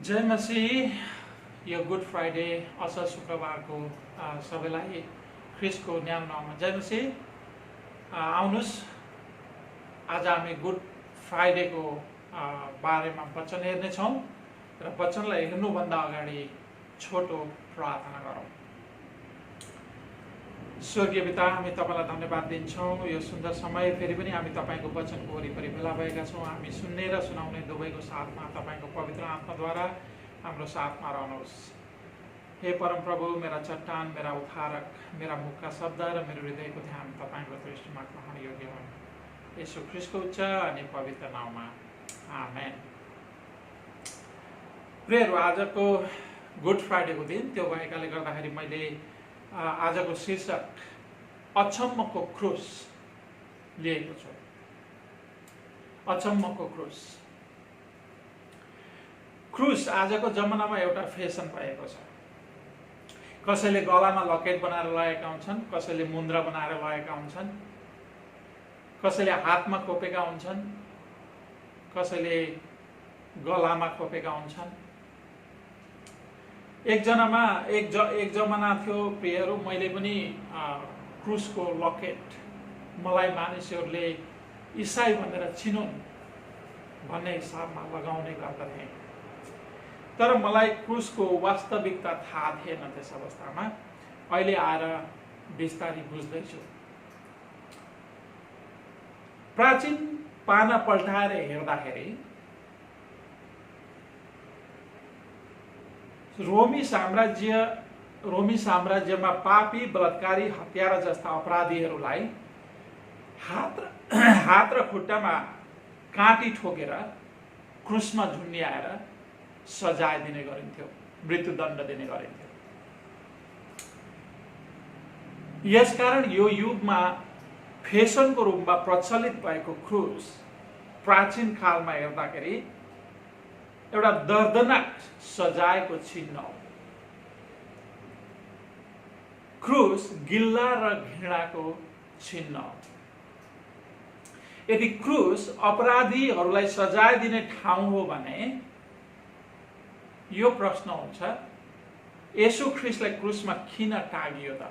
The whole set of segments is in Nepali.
जय मसीह। यो गुड फ्राइडे असल शुक्रबारको सबैलाई ख्रिस्टको न्यानो नाममा जय मसीह। आउनुहोस्, आज हामी गुड फ्राइडेको बारेमा वचन हेर्नेछौँ र वचनलाई हेर्नुभन्दा अगाडि छोटो प्रार्थना गरौँ। स्वर्गीय पिता, हामी तपाईँलाई धन्यवाद दिन्छौँ। यो सुन्दर समय फेरि पनि हामी तपाईँको वचनको वरिपरि भेला भएका छौँ। हामी सुन्ने र सुनाउने दुवैको साथमा तपाईँको पवित्र आत्माद्वारा हाम्रो साथमा रहनुहोस्। हे परम प्रभु, मेरा चट्टान, मेरा उद्धारक, मेरा मुखका शब्द र मेरो हृदयको ध्यान तपाईँको दृष्टिमा ग्रहण योग्य हुन्। यसो ख्रिस्टको उच्च अनि पवित्र नाममा आमेन। प्रियहरू, आजको गुड फ्राइडेको दिन त्यो भएकाले गर्दाखेरि मैले आजको शीर्षक अचम्मको क्रुस लिएको छु। अचम्मको क्रुस। क्रुस आजको जमानामा एउटा फेसन भएको छ। कसैले गलामा लकेट बनाएर लगाएका हुन्छन्, कसैले मुन्द्रा बनाएर लगाएका हुन्छन्, कसैले हातमा खोपेका हुन्छन्, कसैले गलामा खोपेका हुन्छन्। एक जमाना थियो प्रियहरू, मैले पनि क्रुसको लकेट मलाई मानिसहरूले इसाई भनेर चिनुन् भन्ने हिसाबमा लगाउने गर्दथे। तर मलाई क्रुसको वास्तविकता थाहा थिएन त्यस अवस्थामा। अहिले आएर बिस्तारै बुझ्दैछु। प्राचीन पाना पल्टाएर हेर्दाखेरि रोमी साम्राज्यमा पापी, बलात्कारी, हत्यारा जस्ता अपराधीहरूलाई हात र खुट्टामा काँटी ठोकेर क्रुसमा झुन्ड्याएर सजाय दिने गरिन्थ्यो, मृत्युदण्ड दिने गरिन्थ्यो। यसकारण यो युगमा फेसनको रूपमा प्रचलित भएको क्रुस प्राचीन कालमा हेर्दाखेरि एउटा दर्दनाक सजायको चिन्ह हो। क्रुस गिल्ला र घृणाको चिन्ह हो। यदि क्रुस अपराधीहरूलाई सजाय दिने ठाउँ हो भने यो प्रश्न हुन्छ, येशू ख्रिस्टलाई क्रुसमा किन टाँगियो त?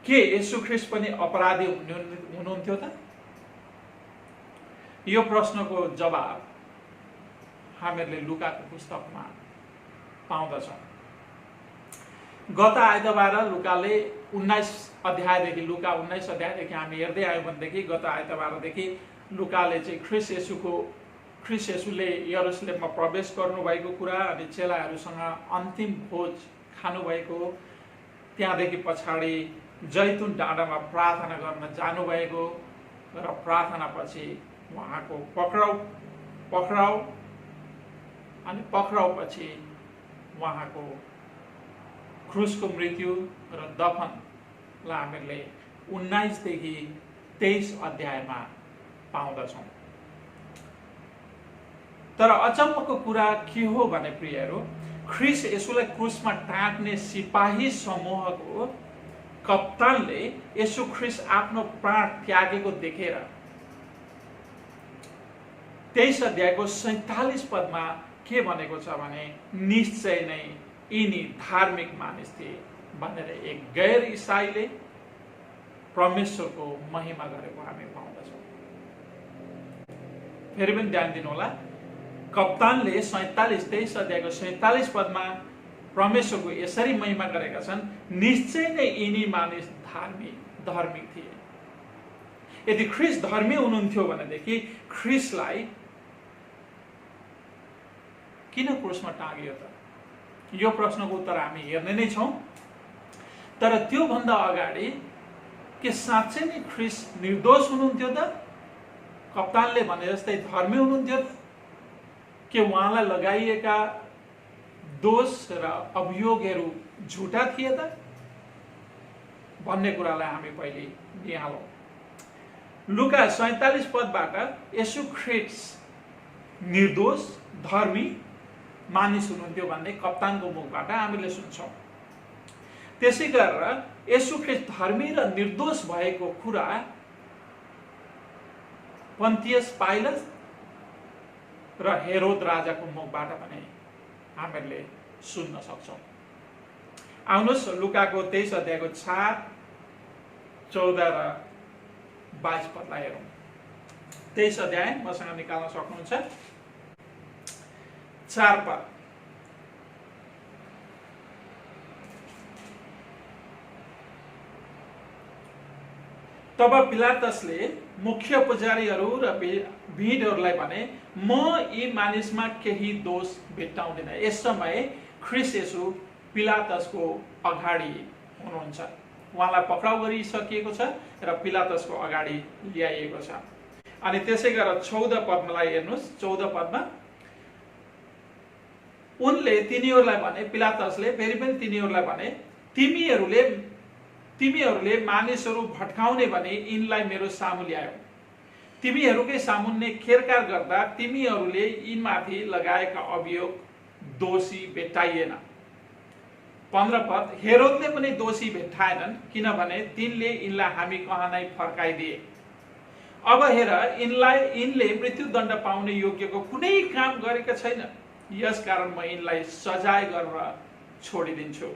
के येशू ख्रिस्ट पनि अपराधी हुनुहुन्थ्यो त? यो प्रश्नको जवाब हामीहरूले लुकाको पुस्तकमा पाउँदछौँ। गत आइतबार लुकाले 19 अध्यायदेखि हामी हेर्दै आयौँ भनेदेखि गत आइतबारदेखि लुकाले चाहिँ ख्रिस्ट येशूले यरुशलेममा प्रवेश गर्नुभएको कुरा अनि चेलाहरूसँग अन्तिम भोज खानुभएको, त्यहाँदेखि पछाडि जैतुन डाँडामा प्रार्थना गर्न जानुभएको र प्रार्थनापछि उहाँको पक्राउपछि उहाँको क्रुसको मृत्यु र दफनलाई हामीले 19 देखि 23 अध्यायमा पाउँदछौँ। तर अचम्मको कुरा के हो भने प्रियहरू, ख्रिस्ट येशूलाई क्रुसमा टाँग्ने सिपाही समूहको कप्तानले येशू ख्रिस्ट आफ्नो प्राण त्यागेको देखेर 23 अध्यायको 47 पदमा के भनेको छ भने, निश्चय नै यिनी धार्मिक मानिस थिए भनेर एक गैर इसाईले परमेश्वरको महिमा गरेको हामी पाउँदछौँ। फेरि पनि ध्यान दिनुहोला, कप्तानले 23 अध्यायको 47 पदमा परमेश्वरको यसरी महिमा गरेका छन्, निश्चय नै यिनी मानिस धार्मिक थिए। यदि ख्रिस्ट धर्मी हुनुहुन्थ्यो भनेदेखि ख्रिस्टलाई किन क्रुसमा टाँगियो त? यो प्रश्नको उत्तर हामी हेर्ने नै छौँ। तर त्यो भन्दा अगाडि के साँच्चै नै ख्रिस्ट निर्दोष हुनुहुन्थ्यो त? कप्तानले भने जस्तै धर्मी हुनुहुन्थ्यो त? के उहाँलाई लगाइएका दोष र अभियोगहरू झुटा थिए त भन्ने कुरालाई हामी पहिले निहालौँ। लुका 47 पदबाट येशू ख्रिस्ट निर्दोष, धर्मी मानिस हुनुहुन्थ्यो भन्ने कप्तानको मुखबाट हामीले सुन्छौँ। त्यसै गरेर येशू ख्रिस्ट धर्मी र निर्दोष भएको कुरा पन्तियस पाइलट र हेरोद राजाको मुखबाट पनि हामीहरूले सुन्न सक्छौँ। आउनुहोस् लुकाको 23 अध्यायको 4, 14 र 22 पदलाई हेरौँ। 23 अध्याय मसँग निकाल्न सक्नुहुन्छ। 4 पद। तब पिलातसले मुख्य पुजारीहरू र भिडहरूलाई भने, म यी मानिसमा केही दोष भेट्टाउँदिन। यस समय ख्रिस्ट येशू पिलातसको अगाडि हुनुहुन्छ। उहाँलाई पक्राउ गरिसकिएको छ र पिलातसको अगाडि ल्याइएको छ। अनि त्यसै गरेर 14 पदलाई हेर्नुहोस्। 14 पदमा उनले तिनीहरूलाई भने, पिलातसले फेरि पनि तिनीहरूलाई भने, तिमीहरूले मानिसहरू भट्काउने भने यिनलाई मेरो सामु ल्यायो। तिमीहरूकै सामुन्ने खेरकार गर्दा तिमीहरूले यिनमाथि लगाएका अभियोग दोषी भेट्टाइएन। 15 पद। हेरोदले पनि दोषी भेट्टाएनन्, किनभने तिनले यिनलाई हामी कहाँ नै फर्काइदिए। अब हेर, यिनले मृत्युदण्ड पाउने योग्यको कुनै काम गरेका छैन, यसकारण म यिनलाई सजाय गरेर छोडिदिन्छु।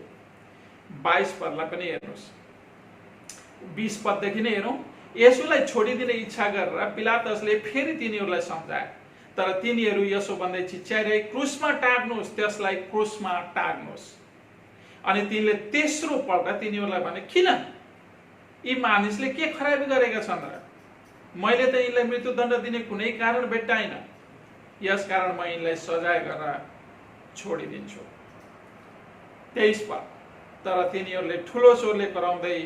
22 पदलाई पनि हेर्नुहोस्। 20 पददेखि नै हेरौँ। येशूलाई छोडिदिने इच्छा गरेर पिलातसले फेरि तिनीहरूलाई सम्झाए, तर तिनीहरू यसो भन्दै चिच्याइरहे, क्रुसमा टाग्नुहोस्, त्यसलाई क्रुसमा टाग्नुहोस्। अनि तिनले तेस्रो पल्ट तिनीहरूलाई भने, किन? यी मानिसले के खराबी गरेका छन् र? मैले त यिनलाई मृत्युदण्ड दिने कुनै कारण भेट्टाइन, यसकारण म यिनलाई सजाय गरेर छोडिदिन्छु। 23 पद। तर तिनीहरूले ठुलो स्वरले कराउँदै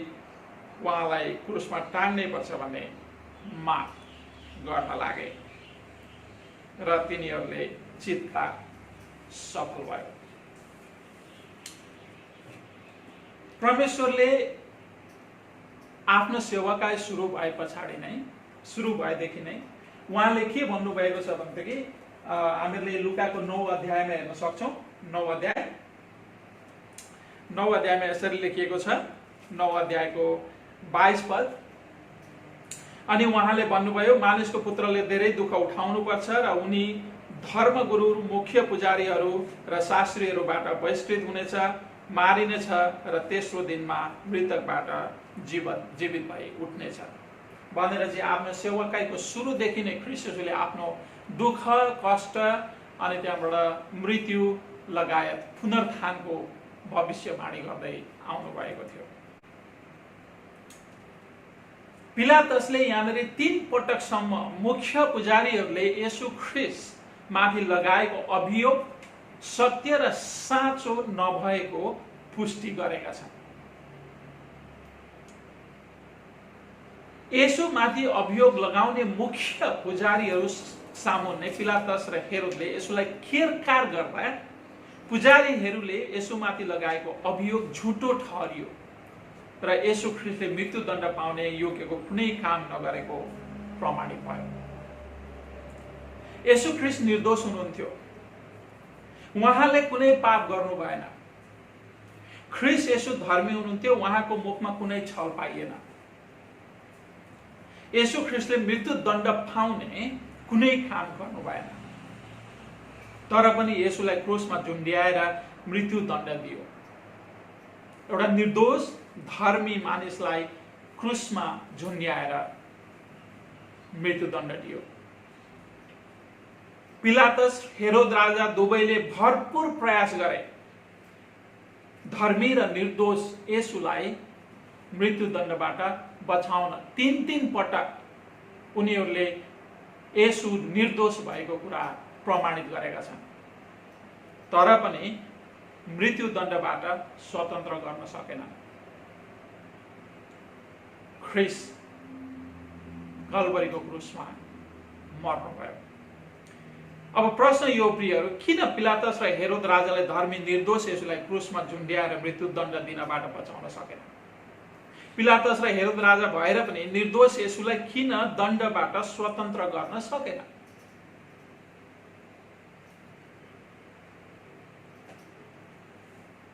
उहाँलाई क्रुसमा टाङ्नै पर्छ भन्ने माग गर्न लागे र तिनीहरूले चित्कार सफल भयो। परमेश्वरले आफ्नो सेवाकाय सुरु भएदेखि नै उहाँले के भन्नुभएको छ भनेदेखि हामीहरूले लुकाको 9 अध्यायमा हेर्न सक्छौँ। 9 अध्यायमा यसरी लेखिएको छ। 9 अध्यायको 22 पद। अनि उहाँले भन्नुभयो, मानिसको पुत्रले धेरै दुःख उठाउनुपर्छ र उनी धर्मगुरु, मुख्य पुजारीहरू र शास्त्रीहरूबाट बहिष्कृत हुनेछ, मारिनेछ र तेस्रो दिनमा मृतकबाट जीवित भई उठ्नेछ भनेर चाहिँ आफ्नो सेवाकाईको सुरुदेखि नै ख्रीष्ट येशूले आफ्नो दुःख, कष्ट अनि त्यहाँबाट मृत्यु लगायत पुनरुत्थानको भविष्यवाणी गर्दै आउनु भएको थियो। पिलातसले यहाँनिर 3 पटकसम्म मुख्य पुजारीहरूले येशू ख्रीष्ट माथि लगाएको अभियोग सत्य र साँचो नभएको पुष्टि गरेका छन्। येशू माथि अभियोग लगाउने मुख्य पुजारीहरू सामुन्ने पिलातस र हेरोदले येशूलाई खेरकार गर्दा पुजारीहरूले येशूमाथि लगाएको अभियोग झुटो ठहरियो र येशू ख्रीष्टले मृत्युदण्ड पाउने योग्यको कुनै काम नगरेको प्रमाणित भयो। येशू ख्रीष्ट निर्दोष हुनुहुन्थ्यो, उहाँले कुनै पाप गर्नु भएन। ख्रीष्ट येशू धर्मी हुनुहुन्थ्यो, उहाँको मुखमा कुनै छल पाइएन। येशू ख्रीष्टले मृत्युदण्ड पाउने कुनै काम गर्नु भएन, तर पनि येशूलाई क्रुसमा झुन्ड्याएर मृत्युदण्ड दियो। एउटा निर्दोष धर्मी मानिसलाई क्रुसमा झुन्ड्याएर मृत्युदण्ड दियो। पिलातस, हेरोद राजा दुवैले भरपूर प्रयास गरे धर्मी र निर्दोष येशूलाई मृत्युदण्डबाट बचाउन। 3 पटक उनीहरूले येशू निर्दोष भएको कुरा प्रमाणित गरेका छन्, तर पनि मृत्युदण्डबाट स्वतन्त्र गर्न सकेनन्। ख्रीष्ट कल्वरीको क्रुसमा मर्नुभयो। अब प्रश्न यो प्रियहरू, किन पिलातस र हेरोद राजाले धर्मी निर्दोष येशूलाई क्रुसमा झुन्ड्याएर मृत्युदण्ड दिनबाट बचाउन सकेन? पिलातस र हेरोद राजा भएर पनि निर्दोष येशूलाई किन दण्डबाट स्वतन्त्र गर्न सकेन?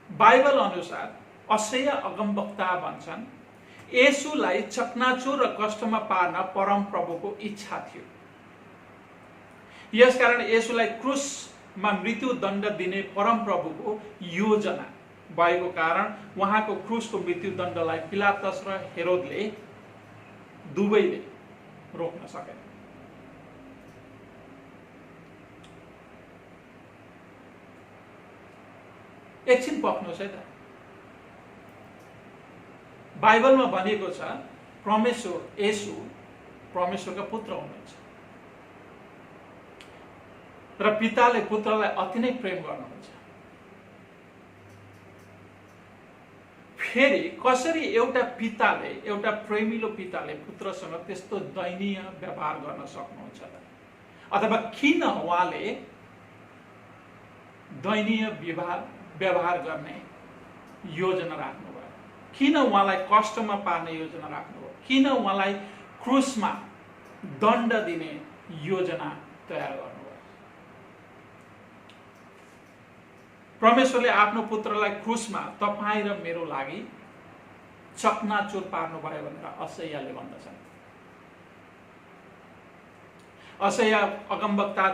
बाइबल अनुसार अशेया अगमवक्ता भन्छन्, येशूलाई चकनाचुर र कष्टमा पार्न परम प्रभुको इच्छा थियो। यसकारण येशूलाई क्रुसमा मृत्युदण्ड दिने परमप्रभुको योजना भएको कारण उहाँको क्रुसको मृत्युदण्डलाई पिलातस र हेरोदले दुवैले रोक्न सकेन। एकछिन पक्नुहोस् है त। बाइबलमा भनिएको छ परमेश्वर येशू परमेश्वरका पुत्र हुनुहुन्छ र पिताले पुत्रलाई अति नै प्रेम गर्नुहुन्छ। फेरि कसरी एउटा पिताले, एउटा प्रेमिलो पिताले पुत्रसँग त्यस्तो दयनीय व्यवहार गर्न सक्नुहुन्छ त? अथवा किन उहाँले दयनीय व्यवहार गर्ने योजना राख्नुभयो? किन उहाँलाई कष्टमा पार्ने योजना राख्नुभयो? किन उहाँलाई क्रुसमा दण्ड दिने योजना तयार गर्नुभयो? परमेश्वरले आफ्नो पुत्रलाई क्रुसमा तपाईँ र मेरो लागि चकनाचुर पार्नुभयो भनेर असैयाले भन्दछन्। असैया अगमवक्ता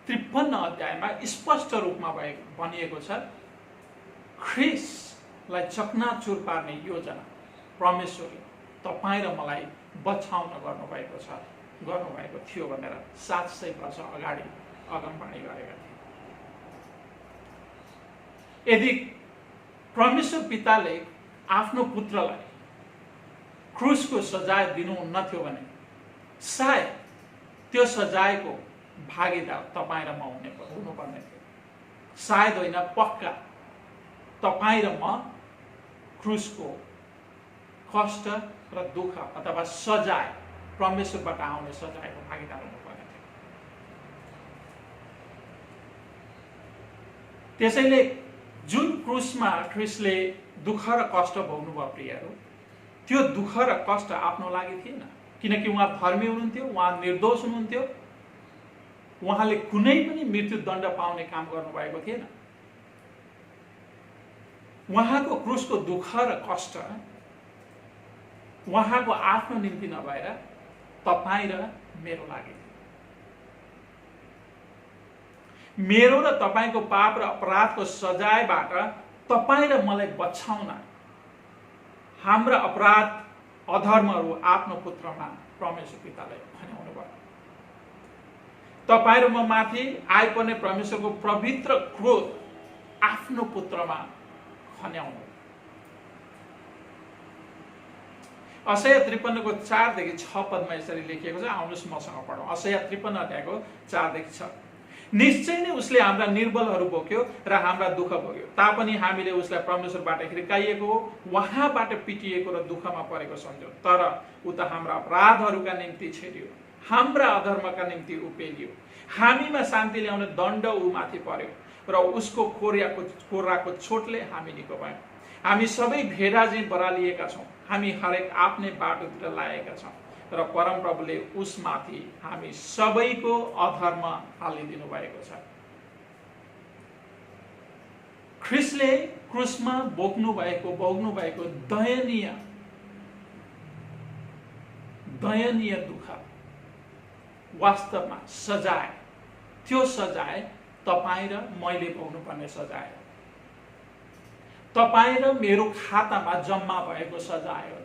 53 अध्यायमा स्पष्ट रूपमा भनिएको छ, ख्रिसलाई चकनाचुर पार्ने योजना परमेश्वरले तपाईँ र मलाई बचाउन गर्नुभएको थियो भनेर 700 वर्ष अगाडि अगमवाणी गरेका थिए। यदि परमेश्वर पिताले आफ्नो पुत्रलाई क्रुसको सजाय दिनुहुन्न थियो भने सायद त्यो सजायको भागीदार तपाईँ र म हुनुपर्ने थियो। सायद होइन, पक्का तपाईँ र म क्रुसको कष्ट र दुःख अथवा सजाय, परमेश्वरबाट आउने सजायको भागीदार हुनुपर्ने थियो। त्यसैले जुन क्रुसमा ख्रिस्टले दुःख र कष्ट भोग्नुभयो प्रियहरू, त्यो दुःख र कष्ट आफ्नो लागि थिएन, किनकि उहाँ धर्मी हुनुहुन्थ्यो, उहाँ निर्दोष हुनुहुन्थ्यो, उहाँले कुनै पनि मृत्युदण्ड पाउने काम गर्नुभएको थिएन। उहाँको क्रुसको दुःख र कष्ट उहाँको आफ्नो निम्ति नभएर तपाईँ र मेरो लागि, मेरो र तपाईको पाप र अपराधको सजायबाट तपाईँ र मलाई बचाउन हाम्रा अपराध अधर्महरू आफ्नो पुत्रमा परमेश्वर पिताले खन्याउनु भयो। तपाईँ र म माथि आइपर्ने परमेश्वरको पवित्र क्रोध आफ्नो पुत्रमा खन्याउनु। असैया 53 को 4 देखि 6 पदमा यसरी लेखिएको छ। आउनुहोस् मसँग पढौँ। असैया 53 अध्यायको 4 देखि 6। निश्चय नै उसले हाम्रा निर्बलहरू बोक्यो र हाम्रा दुःख भोग्यो, तापनि हामीले उसलाई परमेश्वरबाट हिर्काइएको हो, उहाँबाट पिटिएको र दुःखमा परेको सम्झ्यौं। तर ऊ त हाम्रा अपराधहरूका निम्ति छेडियो, हाम्रा अधर्मका निम्ति उपेलियो। हामीमा शान्ति ल्याउने दण्ड ऊ माथि पर्यो र उसको कोर्राको चोटले हामी निको भयौं। हामी सबै भेडा झैं बरालिएका छौं, हामी हरेक आफ्नै बाटोतिर लागेका छौं र परमप्रभुले उसमाथि हामी सबैको अधर्म हालिदिनु भएको छ। ख्रिस्टले क्रुसमा भोग्नु भएको दयनीय दुःख वास्तवमा सजाय, त्यो सजाय तपाईँ र मैले भोग्नुपर्ने सजाय हो। तपाईँ र मेरो खातामा जम्मा भएको सजाय हो।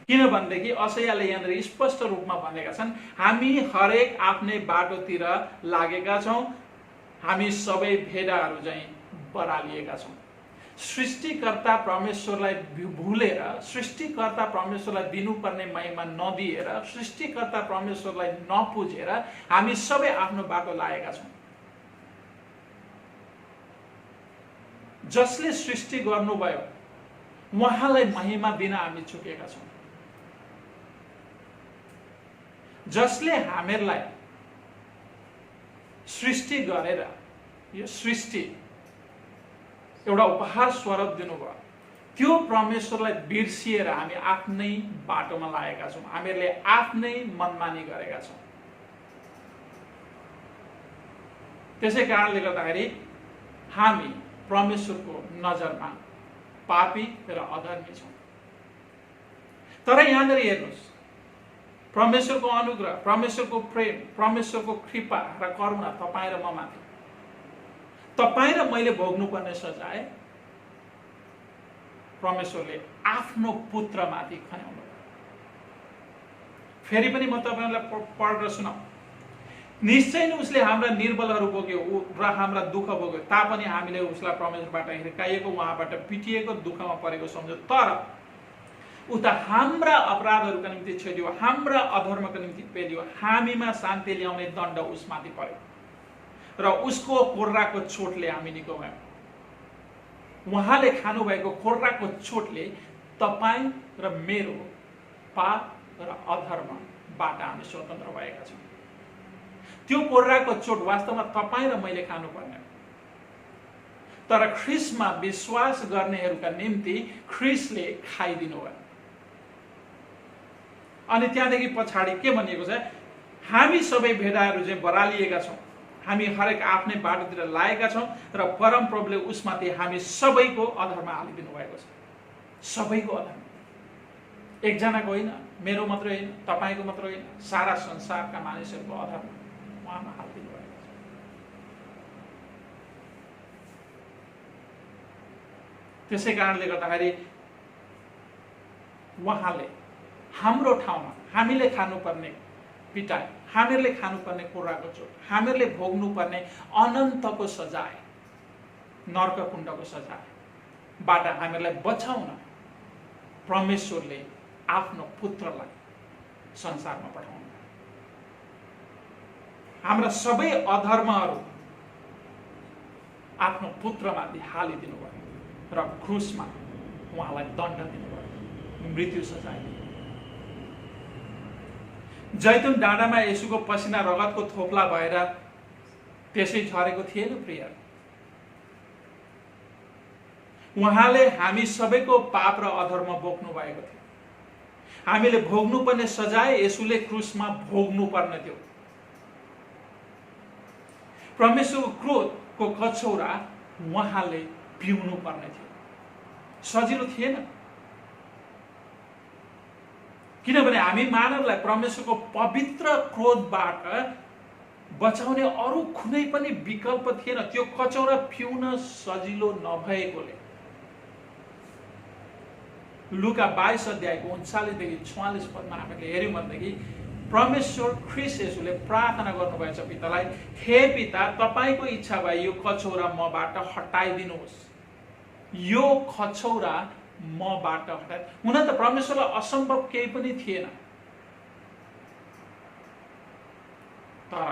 किनभनेदेखि असैयाले यहाँनिर स्पष्ट रूपमा भनेका छन्, हामी हरेक आफ्नै बाटोतिर लागेका छौं, हामी सबै भेडाहरू झैं बरालिएका छौं। सृष्टिकर्ता परमेश्वरलाई भुलेर, सृष्टिकर्ता परमेश्वरलाई दिनुपर्ने महिमा नदिएर, सृष्टिकर्ता परमेश्वरलाई नपुजेर हामी सबै आफ्नो बाटो लागेका छौं। जसले सृष्टि गर्नुभयो उहाँलाई महिमा दिन हामी चुकेका छौं। जसले हामीलाई सृष्टि गरेर यो सृष्टि एउटा उपहार स्वरूप दिनुभयो, त्यो परमेश्वरलाई बिर्सिएर हामी आफ्नै बाटोमा लागेका छौं। हामीहरूले आफ्नै मनमानी गरेका छौं। त्यसै कारणले गर्दाखेरि हामी परमेश्वरको नजरमा पापी र अधर्मी छौं। तर यहाँनिर हेर्नुहोस्, परमेश्वरको अनुग्रह, परमेश्वरको प्रेम, परमेश्वरको कृपा र करुणा तपाईँ र म माथि, तपाईँ र मैले भोग्नुपर्ने सजाय परमेश्वरले आफ्नो पुत्रमाथि खन्याउनु। फेरि पनि म तपाईहरुलाई पढेर सुनाऊ। निश्चय नै उसले हाम्रा निर्बलहरू बोक्यो र हाम्रा दुःख बोक्यो, तापनि हामीले उसलाई परमेश्वरबाट हिर्काइएको, उहाँबाट पिटिएको, दुःखमा परेको सम्झ्यौं। तर उता हाम्रा अपराधहरूका निम्ति छेडियो, हाम्रा अधर्मका निम्ति पेलियो, हामीमा शान्ति ल्याउने दण्ड उसमाथि पर्यो र उसको कोर्राको चोटले हामी निको भयौं। उहाँले खानुभएको कोर्राको चोटले तपाईँ र मेरो पाप र अधर्मबाट हामी स्वतन्त्र भएका छौं। त्यो कोर्राको चोट वास्तवमा तपाईँ र मैले खानुपर्ने, तर ख्रीष्टमा विश्वास गर्नेहरूका निम्ति ख्रीष्टले खाइदिनु भयो। अनि त्यहाँदेखि पछाडि के भनिएको छ? हामी सबै भेडाहरू चाहिँ बरालिएका छौं, हामी हरेक आफ्नै बाटोतिर लागेका छौं र परम प्रभुले उसमाथि हामी सबैको अधर्म हालिदिनु भएको छ। सबैको अधर्म, एकजनाको होइन, मेरो मात्र होइन, तपाईको मात्र होइन, सारा संसारका मानिसहरूको अधर्म उहाँमा हालिदिनु भएको छ। त्यसै कारणले गर्दाखेरि उहाँले हाम्रो ठाउँमा हामीले खानुपर्ने पिटाइ, हामीहरूले खानुपर्ने कोर्राको चोट, हामीहरूले भोग्नुपर्ने अनन्तको सजाय, नर्ककुण्डको सजायबाट हामीलाई बचाउन परमेश्वरले आफ्नो पुत्रलाई संसारमा पठाउनु। हाम्रा सबै अधर्महरू आफ्नो पुत्रमाथि हालिदिनु भयो र क्रुसमा उहाँलाई दण्ड दिनुभयो, मृत्यु सजाय। जैतुन डाँडामा येशूको पसिना रगतको थोप्ला भएर त्यसै झरेको थिएन प्रिय। उहाँले हामी सबैको पाप र अधर्म बोक्नु भएको थियो। हामीले भोग्नुपर्ने सजाय येशूले क्रुसमा भोग्नु पर्ने थियो। परमेश्वरको क्रोधको कचौरा उहाँले पिउनु पर्ने थियो। सजिलो थिएन, किनभने हामी मानवलाई परमेश्वरको पवित्र क्रोधबाट बचाउने अरू कुनै पनि विकल्प थिएन। त्यो कचौरा पिउन सजिलो नभएकोले लुका 22 अध्यायको 39 देखि 44 पदमा हामीले हेर्यौं भनेदेखि परमेश्वर ख्रीष्ट येशूले प्रार्थना गर्नुभएछ पितालाई, हे पिता, तपाईको इच्छा भए यो कचौरा मबाट हटाइदिनुहोस्। यो कचौरा मबाट हटाइ। हुन त परमेश्वरलाई असम्भव केही पनि थिएन, तर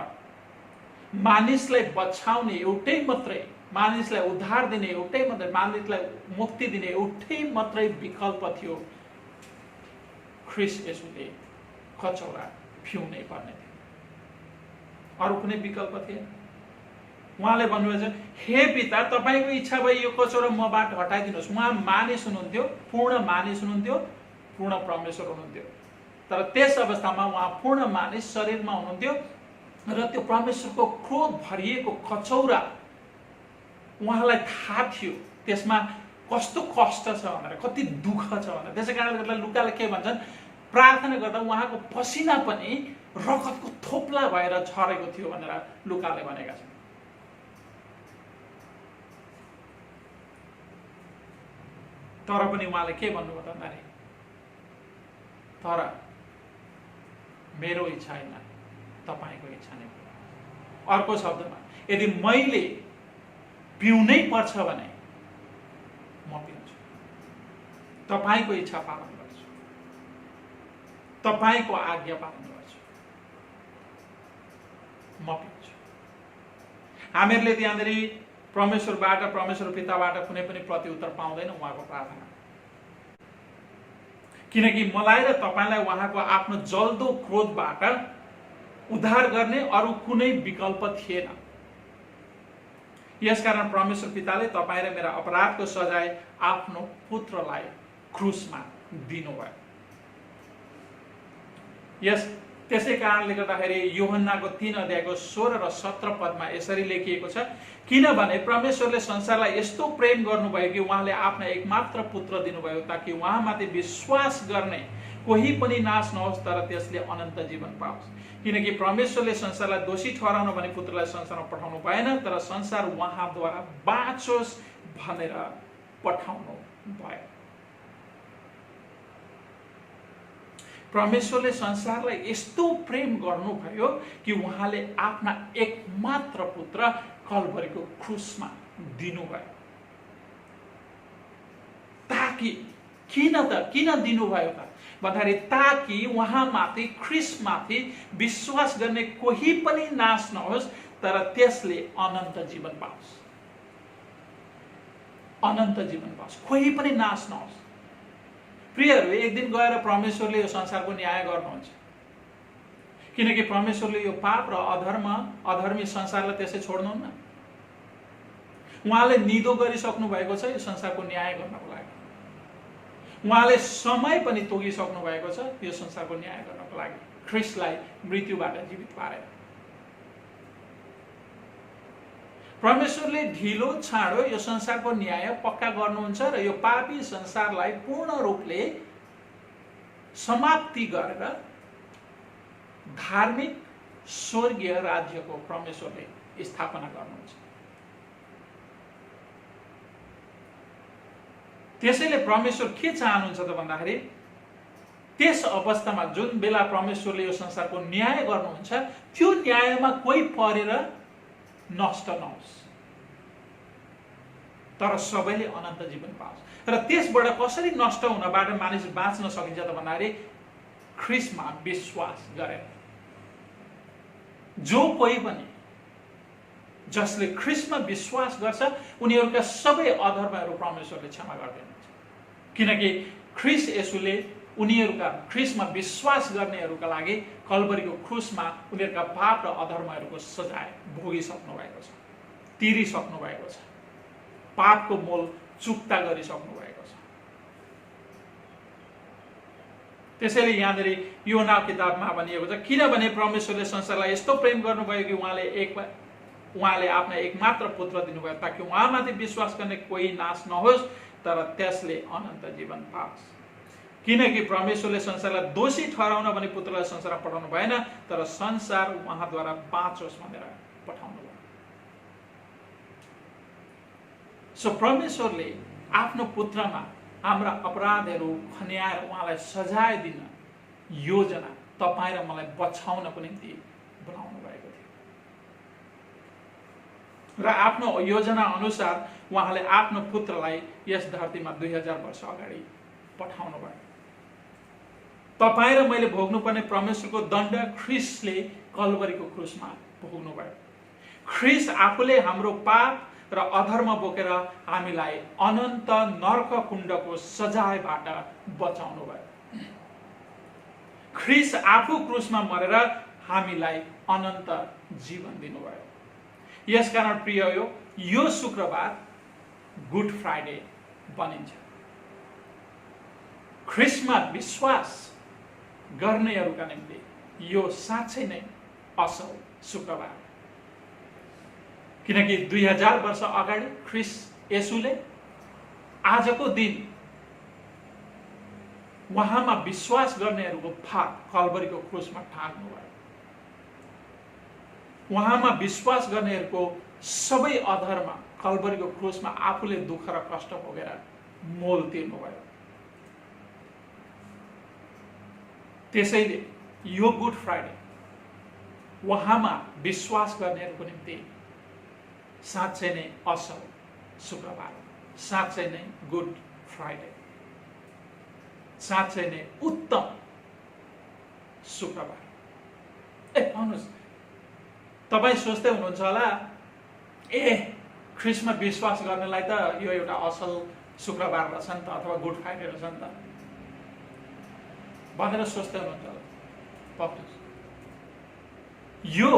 मानिसलाई बचाउने एउटै मात्रै, मानिसलाई उद्धार दिने एउटै मात्रै, मानिसलाई मुक्ति दिने एउटै मात्रै विकल्प थियो। ख्रीष्ट येशूले कचौरा पिउनै पर्ने थियो, अरू कुनै विकल्प थिएन। उहाँले भन्नुभएछ, हे पिता, तपाईको इच्छा भए यो कचौरा मबाट हटाइदिनुहोस्। उहाँ मानिस हुनुहुन्थ्यो, पूर्ण मानिस हुनुहुन्थ्यो, पूर्ण परमेश्वर हुनुहुन्थ्यो, तर त्यस अवस्थामा उहाँ पूर्ण मानिस शरीरमा हुनुहुन्थ्यो र त्यो परमेश्वरको क्रोध भरिएको कचौरा उहाँलाई थाहा थियो त्यसमा कस्तो कष्ट छ भनेर, कति दुःख छ भनेर। त्यसै कारणले गर्दा लुकाले के भन्छन्, प्रार्थना गर्दा उहाँको पसिना पनि रगतको थोप्ला भएर झरेको थियो भनेर लुकाले भनेका छन्। तर पनि उहाँले के भन्नुभयो भन्दाखेरि, तर मेरो इच्छा होइन, तपाईको इच्छा नै। अर्को शब्दमा, यदि मैले पिउनै पर्छ भने म पिउँछु, तपाईको इच्छा पालन गर्छु, तपाईको आज्ञा पालन गर्छु, म पिउँछु। हामीहरूले त्यहाँनेरि परमेश्वरबाट, परमेश्वर पिताबाट कुनै पनि प्रत्युत्तर पाउँदैन उहाँको प्रार्थना, किनकि मलाई र तपाईलाई उहाँको आफ्नो जल्दो क्रोधबाट उद्धार गर्ने अरू कुनै विकल्प थिएन। यसकारण परमेश्वर पिताले तपाईँ र मेरा अपराधको सजाय आफ्नो पुत्रलाई क्रुसमा दिनुभयो। त्यसै कारणले गर्दाखेरि यूहन्नाको 3 अध्यायको 16 र 17 पदमा यसरी लेखिएको छ, किनभने परमेश्वरले संसारलाई यस्तो प्रेम गर्नुभयो कि उहाँले आफ्ना एकमात्र पुत्र दिनुभयो, ताकि उहाँमाथि विश्वास गर्ने कोही पनि नाश नहोस् तर त्यसले अनन्त जीवन पाओस्। किनकि परमेश्वरले संसारलाई दोषी ठहराउन भने पुत्रलाई संसारमा पठाउनु भएन, तर संसार उहाँद्वारा बाँचोस् भनेर पठाउनु भयो। परमेश्वरले संसारलाई यस्तो प्रेम गर्नुभयो कि उहाँले आफ्ना एकमात्र पुत्र कल्भरीको क्रुसमा दिनुभयो, ताकि किन दिनुभयो त भन्दाखेरि ताकि उहाँमाथि ख्रिस्टमाथि विश्वास गर्ने कोही पनि नाश नहोस् तर त्यसले अनन्त जीवन पाओस्। अनन्त जीवन पाओस्, कोही पनि नाश नहोस्। प्रियहरू, एक दिन गएर परमेश्वरले यो संसारको न्याय गर्नुहुन्छ, किनकि परमेश्वरले यो पाप र अधर्मी संसारलाई त्यसै छोड्नुहुन्न। उहाँले निदो गरिसक्नु भएको छ यो संसारको न्याय गर्नको लागि। उहाँले समय पनि तोकिसक्नु भएको छ यो संसारको न्याय गर्नको लागि, ख्रिस्टलाई मृत्युबाट जीवित पारेर। परमेश्वरले ढिलो छाडो यो संसारको न्याय पक्का गर्नुहुन्छ र यो पापी संसारलाई पूर्ण रूपले समाप्ति गरेर धार्मिक स्वर्गीय राज्यको परमेश्वरले स्थापना गर्नुहुन्छ। त्यसैले परमेश्वर के चाहनुहुन्छ त भन्दाखेरि त्यस अवस्थामा जुन बेला परमेश्वरले यो संसारको न्याय गर्नुहुन्छ त्यो न्यायमा कोही परेर नष्ट नहोस् तर सबैले अनन्त जीवन पाओस्। र त्यसबाट कसरी नष्ट हुनबाट मानिस बाँच्न सकिन्छ त भन्दाखेरि ख्रिस्टमा विश्वास गरेर। जो कोही पनि जसले ख्रिस्टमा विश्वास गर्छ उनीहरूका सबै अधर्महरू परमेश्वरले क्षमा गरिदिनुहुन्छ, किनकि ख्रिस्ट येशूले उनीहरूका ख्रिस्टमा विश्वास गर्नेहरूका लागि कल्भरीको क्रुसमा उनीहरूका पाप र अधर्महरूको सजाय भोगिसक्नु भएको छ, तिरिसक्नु भएको छ, पापको मोल चुक्ता गरिसक्नु भएको छ। त्यसैले यहाँनिर योना किताबमा भनिएको छ, किनभने परमेश्वरले संसारलाई यस्तो प्रेम गर्नुभयो कि उहाँले आफ्ना एकमात्र पुत्र दिनुभयो ताकि उहाँमाथि विश्वास गर्ने कोही नाश नहोस् तर त्यसले अनन्त जीवन पाओस्। किनकि परमेश्वरले संसारलाई दोषी ठहराउन भने पुत्रलाई संसारमा पठाउनु भएन, तर संसार उहाँद्वारा बाँचोस् भनेर पठाउनु भयो। सो परमेश्वरले आफ्नो पुत्रमा हाम्रा अपराधहरू खन्याएर उहाँलाई सजाय दिन योजना तपाईँ र मलाई बचाउनको निम्ति बनाउनु भएको थियो र आफ्नो योजना अनुसार उहाँले आफ्नो पुत्रलाई यस धरतीमा 2000 वर्ष अगाडि पठाउनु भयो। तपाईँ र मैले भोग्नुपर्ने परमेश्वरको दण्ड ख्रिस्टले कल्भरीको क्रुसमा भोग्नु भयो। ख्रिस्ट आफूले हाम्रो पाप र अधर्म बोकेर हामीलाई अनन्त नरक कुण्डको सजायबाट बचाउनु भयो। ख्रिस्ट आफू क्रुसमा मरेर हामीलाई अनन्त जीवन दिनुभयो। यसकारण प्रिययो, यो शुक्रबार गुड फ्राइडे बनिन्छ। ख्रिस्टमा विश्वास गर्नेहरूका निम्ति यो साँच्चै नै असल शुक्रबार, किनकि 2000 वर्ष अगाडि ख्रिस्ट येशूले आजको दिन उहाँमा विश्वास गर्नेहरूको फाट कल्भरीको क्रुसमा टाँग्नुभयो। उहाँमा विश्वास गर्नेहरूको सबै अधर्म कल्भरीको क्रुसमा आफूले दुःख र कष्ट भोगेर मोल तिर्नुभयो। त्यसैले यो गुड फ्राइडे उहाँमा विश्वास गर्नेहरूको निम्ति साँच्चै नै असल शुक्रबार, साँच्चै नै गुड फ्राइडे, साँच्चै नै उत्तम शुक्रबार। भन्नुहोस्, तपाईँ सोच्दै हुनुहुन्छ होला ख्रिस्टमा विश्वास गर्नेलाई त यो एउटा असल शुक्रबार रहेछ नि त, अथवा गुड फ्राइडे रहेछ नि त भनेर सोच्दै हुनुहुन्छ होला। पक्नुहोस्, यो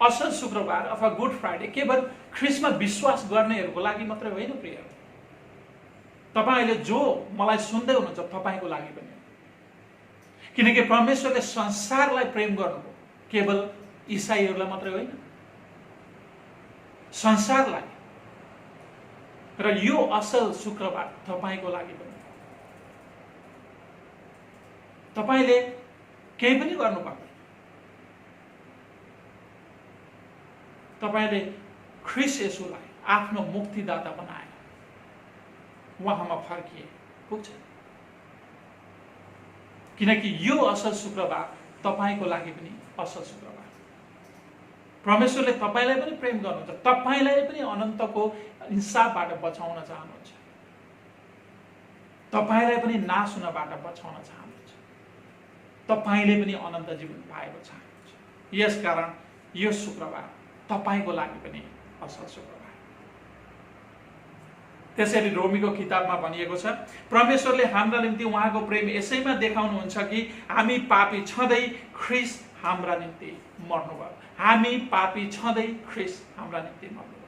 असल शुक्रबार अथवा गुड फ्राइडे केवल ख्रिस्टमा विश्वास गर्नेहरूको लागि मात्रै होइन प्रिय। तपाईँले जो मलाई सुन्दै हुनुहुन्छ तपाईँको लागि पनि, किनकि परमेश्वरले संसारलाई प्रेम गर्नुभयो, केवल इसाईहरूलाई मात्रै होइन, संसारलाई। र यो असल शुक्रबार तपाईँको लागि पनि। तपाईले केही पनि गर्नु पर्दैन। तपाईले ख्रीष्ट येशूलाई आफ्नो मुक्तिदाता बनाएर उहाँमा फर्किए पुग्छ। किनकि यो असल शुक्रबार तपाईको लागि पनि असल शुक्रबार। परमेश्वरले तपाईलाई पनि प्रेम गर्नुहुन्छ, तपाईलाई पनि अनन्तको हिंसाबाट बचाउन चाहनुहुन्छ, तपाईलाई पनि नाश हुनबाट बचाउन चाहनुहुन्छ, तपाईले पनि अनन्त जीवन पाएको चाहनुहुन्छ। यसकारण यो शुक्रबार तपाईको लागि पनि असल शुक्रबार। त्यसैले रोमीको किताबमा भनिएको छ, परमेश्वरले हाम्रा निम्ति उहाँको प्रेम यसैमा देखाउनुहुन्छ कि हामी पापी छँदै ख्रीष्ट हाम्रा निम्ति मर्नुभयो। हामी पापी छँदै ख्रीष्ट हाम्रा निम्ति मर्नुभयो।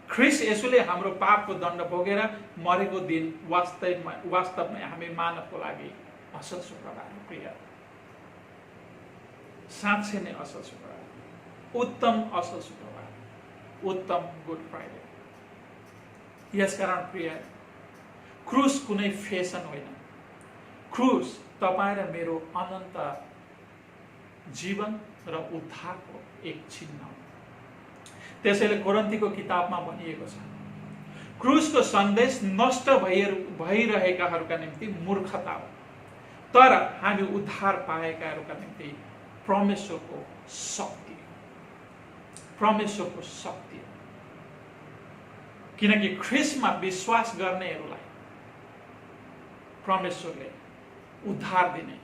ख्रीष्ट येशूले हाम्रो पापको दण्ड भोगेर मरेको दिन वास्तवमै हामी मानवको लागि असल शुक्रबार हो प्रिय। साँच्चै नै असल शुक्रबार, उत्तम असल शुक्रबार, उत्तम गुड फ्राइडे। यसकारण प्रिय, क्रुस कुनै फेसन होइन, क्रुस तपाईँ र मेरो अनन्त जीवन र उद्धारको एक चिन्ह हो। त्यसैले कोरिन्थीको किताबमा भनिएको छ, क्रुसको सन्देश नष्ट भइरहेकाहरूका निम्ति मूर्खता हो, तर हामी उद्धार पाएकाहरूका निम्ति परमेश्वरको शक्ति हो। परमेश्वरको शक्ति हो। किनकि ख्रीष्टमा विश्वास गर्नेहरूलाई परमेश्वरले उद्धार दिने,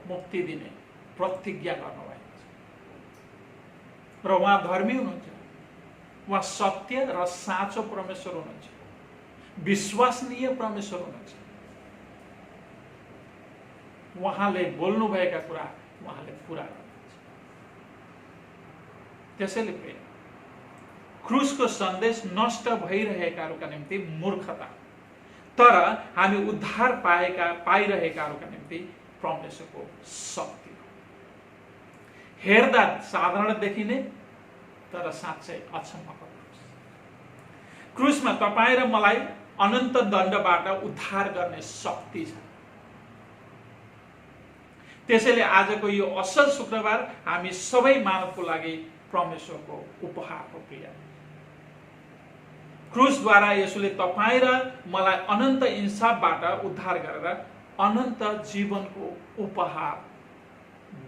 मुक्ति दिने प्रतिज्ञा गर्नुभएको छ। र उहाँ धर्मी हुनुहुन्छ, उहाँ सत्य र साँचो परमेश्वर हुनुहुन्छ, विश्वसनीय परमेश्वर हुनुहुन्छ। उहाँले बोल्नुभएका कुरा उहाँले पूरा गर्नुहुन्छ। त्यसैले प्रिय, क्रुसको सन्देश नष्ट भइरहेकाहरूका निम्ति मूर्खता, तर हामी उद्धार पाइरहेकाहरूका निम्ति परमेश्वरको शक्ति हो। हेर्दा साधारण देखिने तर साँच्चै अचम्मको क्रुस। क्रुसमा तपाईँ र मलाई अनन्त दण्डबाट उद्धार गर्ने शक्ति छ। त्यसैले आजको यो असल शुक्रबार हामी सबै मानवको लागि परमेश्वरको उपहार हो प्रिय। क्रुसद्वारा यसुले तपाईँ र मलाई अनन्त इन्साफबाट उद्धार गरेर अनन्त जीवनको उपहार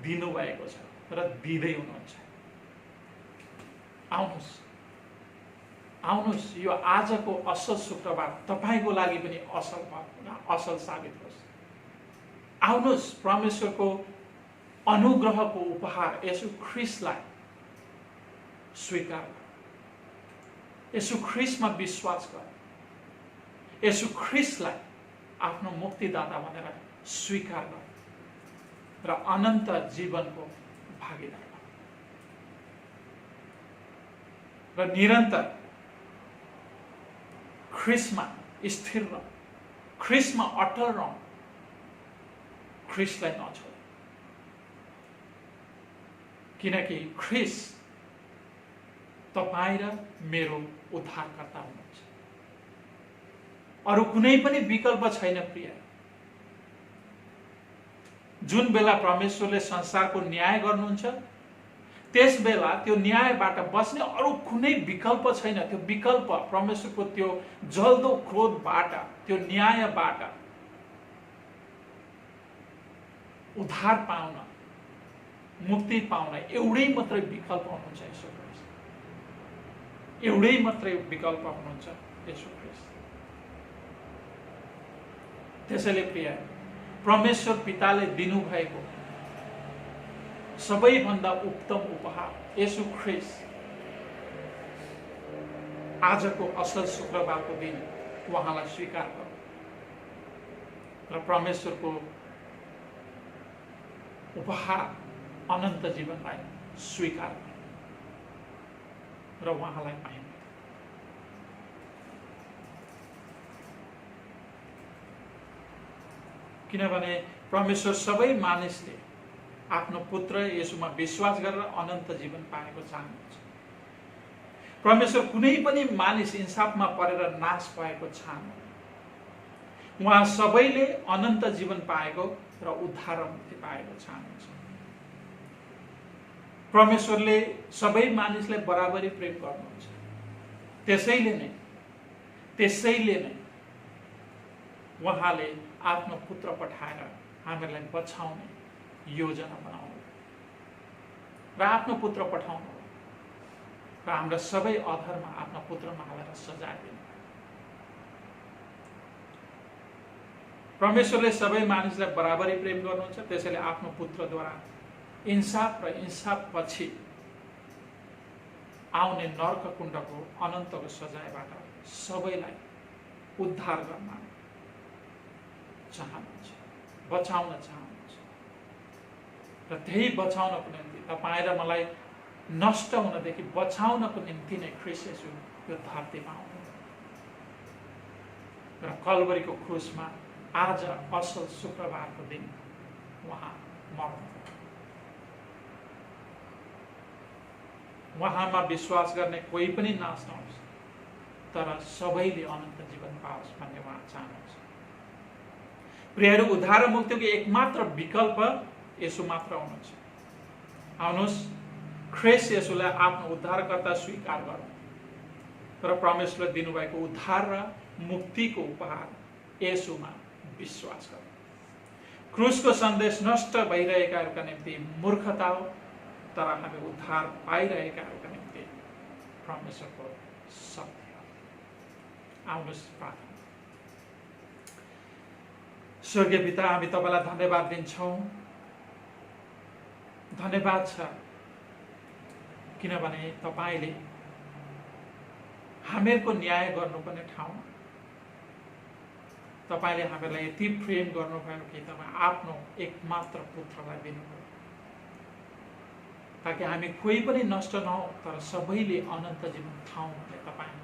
दिनुभएको छ र दिँदै हुनुहुन्छ। आउनुहोस्, आउनुहोस्, यो आजको असल शुक्रबार तपाईको लागि पनि असल साबित होस्। आउनुहोस्, परमेश्वरको अनुग्रहको उपहार यसु ख्रीष्टलाई स्वीकार गर, यसु ख्रीष्टमा विश्वास गर, यसु ख्रीष्टलाई आफ्नो मुक्तिदाता भनेर स्वीकार गर र अनन्त जीवनको भागीदार बन र निरन्तर ख्रीष्टमा स्थिर रह, ख्रीष्टमा अटल रह, ख्रीष्टलाई नछोड। किनकि ख्रीष्ट तपाईँ र मेरो उद्धारकर्ता हुनुहुन्छ। अरु कुनै पनि विकल्प छैन प्रिय। जुन बेला परमेश्वरले संसारको न्याय गर्नुहुन्छ त्यस बेला त्यो न्यायबाट बस्ने अरु कुनै विकल्प छैन। त्यो विकल्प परमेश्वरको त्यो जल्दो क्रोधबाट, त्यो न्यायबाट उद्धार पाउन, मुक्ति पाउन एउटै मात्रै विकल्प हुनुहुन्छ यसो ख्रीष्ट। एउटै मात्रै विकल्प हुनुहुन्छ यसो ख्रीष्ट। त्यसैले प्रिय, परमेश्वर पिताले दिनुभएको सबैभन्दा उत्तम उपहार यसु ख्रीष्ट आजको असल शुक्रबारको दिन उहाँलाई स्वीकार गर्नु र परमेश्वरको उपहार अनन्त जीवनलाई स्वीकार गर्नु र उहाँलाई पाइनु। किनभने परमेश्वर सबै मानिसले आफ्नो पुत्र येशूमा विश्वास गरेर अनन्त जीवन पाएको चाहनुहुन्छ। परमेश्वर कुनै पनि मानिस इन्साफमा परेर नाश भएको चाहनुहुन्न। उहाँ सबैले अनन्त जीवन पाएको र उद्धार मुक्ति पाएको चाहनुहुन्छ। परमेश्वरले सबै मानिसलाई बराबरी प्रेम गर्नुहुन्छ। त्यसैले नै उहाँले आफ्नो पुत्र पठाएर हामीलाई बचाउने योजना बनाउनु र आफ्नो पुत्र पठाउनु र हाम्रा सबै अधरमा आफ्नो पुत्रमा हालेर सजाय दिनु। परमेश्वरले सबै मानिसलाई बराबरी प्रेम गर्नुहुन्छ, त्यसैले आफ्नो पुत्रद्वारा इंसाफ र इंसाफ पछि आउने नर्क कुण्डको अनन्तको सजायबाट सबैलाई उद्धार गर्न चाहनुहुन्छ, बचाउन चाहनुहुन्छ। र त्यही बचाउनको निम्ति तपाईँ र मलाई नष्ट हुनदेखि बचाउनको निम्ति नै ख्रीष्ट येशू यो धरतीमा आउनुभयो र कल्वरीको क्रुसमा आज असल शुक्रबारको दिन उहाँ मर्नुभयो। उहाँमा विश्वास गर्ने कोही पनि नाश नहोस्, तर सबैले अनन्त जीवन पाओस् भन्ने उहाँ चाहनुहुन्छ। प्रियहरू, उद्धार र मुक्तिको एकमात्र विकल्प येशू मात्र हुनुहुन्छ। आउनुहोस्, ख्रीष्ट येशूलाई आफ्नो उद्धारकर्ता स्वीकार गरौँ र परमेश्वरले दिनुभएको उद्धार र मुक्तिको उपहार येशूमा विश्वास गरौँ। क्रुसको सन्देश नष्ट भइरहेकाहरूका निम्ति मूर्खता हो, तर हामी उद्धार पाइरहेकाहरूका निम्ति परमेश्वरको शक्ति हो। आउनुहोस् प्रार्थना। स्वर्गीय पिता, हामी तपाईलाई धन्यवाद दिन्छौँ। धन्यवाद छ किनभने तपाईले हामीहरूको न्याय गर्नुपर्ने ठाउँमा तपाईले हामीलाई यति प्रेम गर्नुभयो कि तपाईँ आफ्नो एकमात्र पुत्रलाई दिनुभयो, ताकि हामी कोही पनि नष्ट नहौ, तर सबैले अनन्त जीवन पाऊँ भन्ने तपाईँ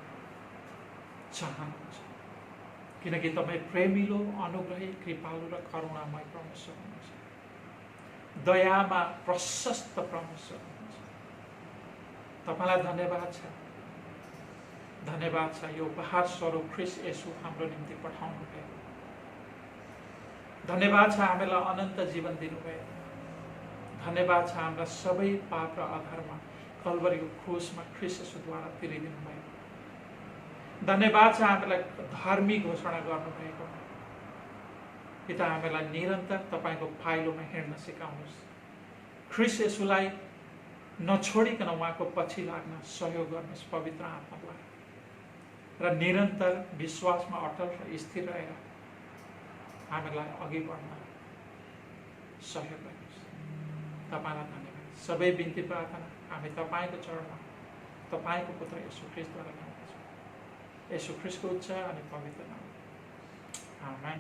चाहनुहुन्छ। किनकि तपाईँ प्रेमिलो, अनुग्रही, कृपालु र करुणामय परमेश्वर हुनुहुन्छ। दयामा प्रशस्त परमेश्वर हुनुहुन्छ। तपाईलाई धन्यवाद छ। धन्यवाद छ यो उपहार स्वरूप ख्रीष्ट येशू हाम्रो निम्ति पठाउनु भयो। धन्यवाद छ हामीलाई अनन्त जीवन दिनुभयो। धन्यवाद छ हाम्रा सबै पाप र अधर्म कल्वरीको क्रुसमा ख्रीष्ट येशूद्वारा तिरिदिनु भयो। धन्यवाद छ हामीलाई धर्मी घोषणा गर्नुभएको। पिता, हामीलाई निरन्तर तपाईको पाइलोमा हिँड्न सिकाउनुहोस्। ख्रीष्ट येशूलाई नछोडिकन उहाँको पछि लाग्न सहयोग गर्नुहोस् पवित्र आत्माद्वारा, र निरन्तर विश्वासमा अटल र स्थिर रहेर हामीलाई अघि बढ्न सहयोग गर्नुहोस्। तपाईलाई धन्यवाद। सबै बिन्ती प्रार्थना हामी तपाईको चरणमा तपाईको पुत्र येशू ख्रीष्टद्वारा गर्दछौँ। येशू ख्रीष्टको उच्च अनि पवित्र नाम। आमेन।